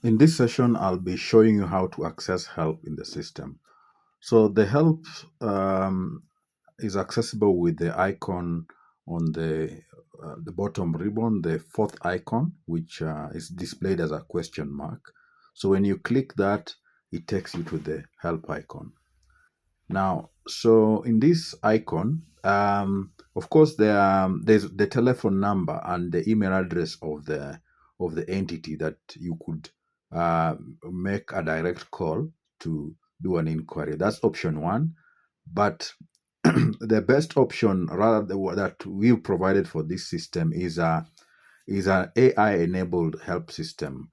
In this session, I'll be showing you how to access help in the system. So the help is accessible with the icon on the bottom ribbon, the fourth icon, which is displayed as a question mark. So when you click that, it takes you to the help icon. Now, so in this icon, of course, there's the telephone number and the email address of the entity that you could make a direct call to do an inquiry. That's option one. But the best option, rather that we've provided for this system, is an AI-enabled help system,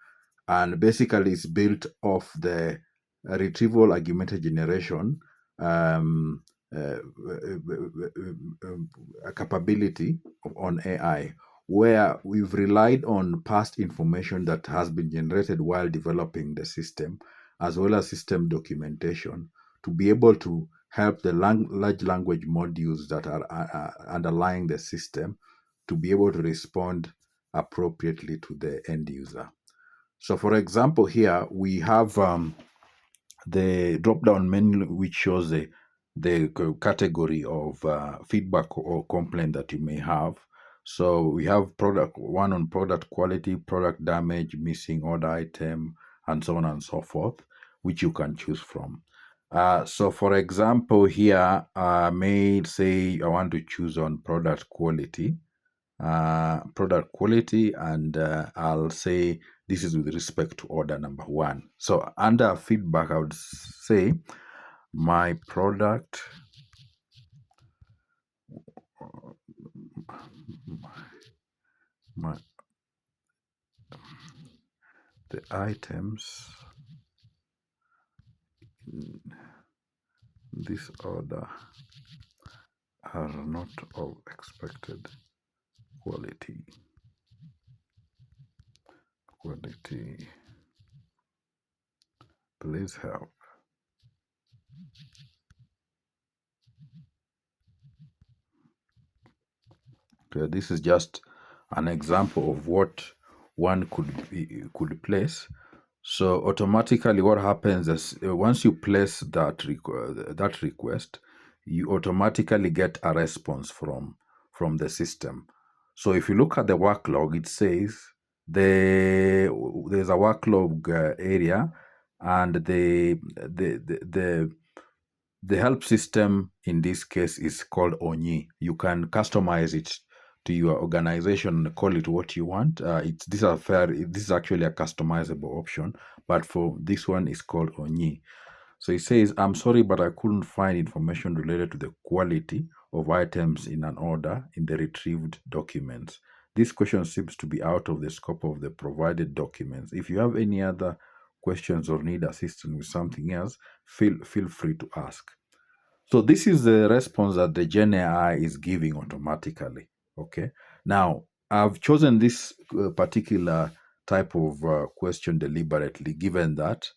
and basically it's built off the retrieval augmented generation um, capability on AI, where we've relied on past information that has been generated while developing the system, as well as system documentation, to be able to help the large language modules that are underlying the system to be able to respond appropriately to the end user. So, for example, here we have the drop down menu which shows the category of feedback or complaint that you may have. So we have product one on product quality, product damage, missing order item, and so on and so forth, which you can choose from. So for example, here I may say I want to choose on product quality, and I'll say this is with respect to order number one. So under feedback, I would say my product, my the items in this order are not of expected quality. Please help. Okay, this is just an example of what one could place. So automatically, what happens is once you place that request, you automatically get a response from the system. So if you look at the work log, it says there's a work log area, and the help system in this case is called Onyi. You can customize it to your organization and call it what you want. This is actually a customizable option, but for this one it's called Onyi. So it says, I'm sorry, but I couldn't find information related to the quality of items in an order in the retrieved documents. This question seems to be out of the scope of the provided documents. If you have any other questions or need assistance with something else, feel free to ask. So this is the response that the GenAI is giving automatically. Okay. Now I've chosen this particular type of question deliberately, given that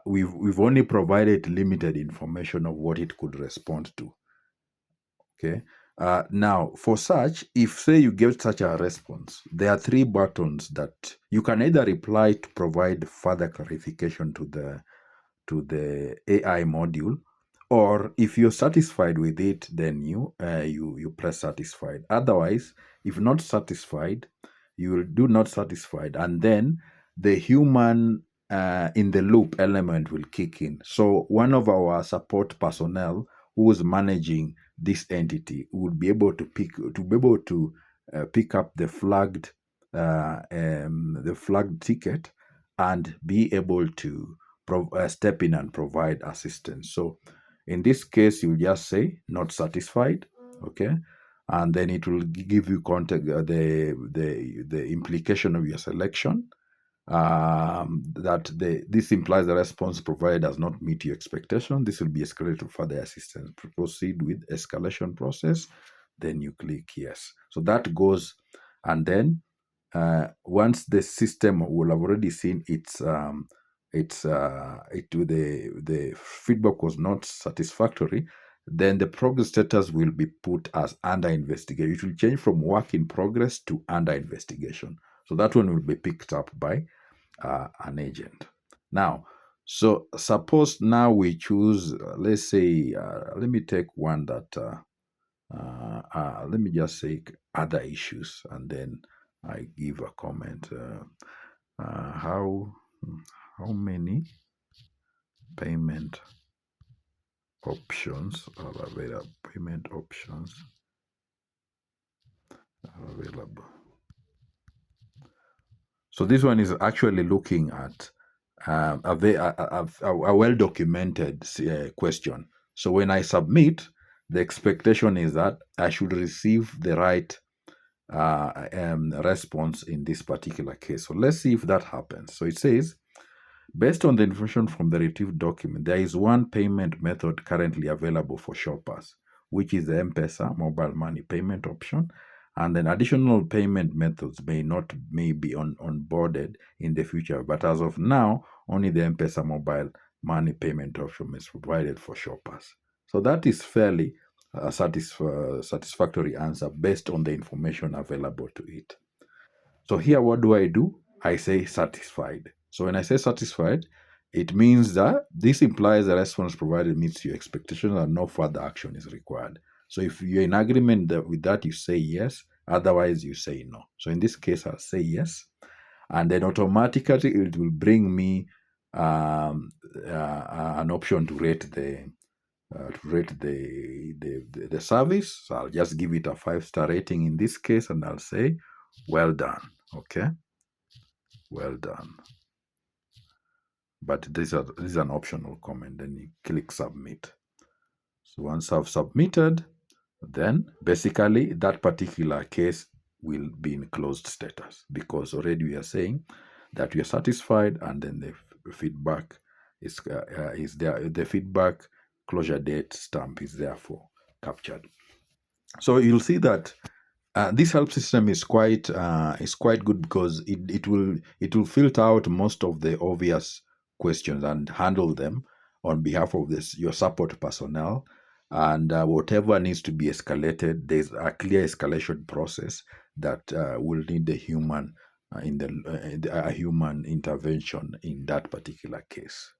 we've only provided limited information of what it could respond to. Okay. Now, for such, if say you get such a response, there are three buttons that you can either reply to provide further clarification to the AI module, or if you're satisfied with it, then you press satisfied. Otherwise, if not satisfied, you will do not satisfied, and then the human in the loop element will kick in. So one of our support personnel who is managing this entity would be able to pick up the flagged ticket and be able to step in and provide assistance. So in this case, you just say not satisfied, okay, and then it will give you contact the implication of your selection. That this implies the response provided does not meet your expectation. This will be escalated to further assistance. Proceed with escalation process. Then you click yes. So that goes, and then once the system will have already seen the feedback was not satisfactory, then the progress status will be put as under investigation. It will change from work in progress to under investigation. So that one will be picked up by an agent. Now, so suppose now we choose, let's say, let me take one that, let me just say other issues, and then I give a comment. How many payment options are available? Payment options are available. So this one is actually looking at a well-documented question. So when I submit, the expectation is that I should receive the right response in this particular case. So let's see if that happens. So it says, based on the information from the retrieved document, there is one payment method currently available for shoppers, which is the M-Pesa mobile money payment option. And then additional payment methods may be onboarded in the future. But as of now, only the M-Pesa mobile money payment option is provided for shoppers. So that is fairly satisfactory answer based on the information available to it. So here, what do? I say satisfied. So when I say satisfied, it means that this implies the response provided meets your expectations and no further action is required. So if you're in agreement with that, you say yes. Otherwise, you say no. So in this case, I'll say yes. And then automatically it will bring me an option to rate the service. So I'll just give it a 5-star rating in this case, and I'll say, well done. Okay, well done. But this is an optional comment. Then you click submit. So once I've submitted, then basically that particular case will be in closed status, because already we are saying that we are satisfied, and then the feedback is there. The feedback closure date stamp is therefore captured. So you'll see that this help system is quite good, because it will filter out most of the obvious questions and handle them on behalf of your support personnel. And whatever needs to be escalated, there's a clear escalation process that will need the human a human intervention in that particular case.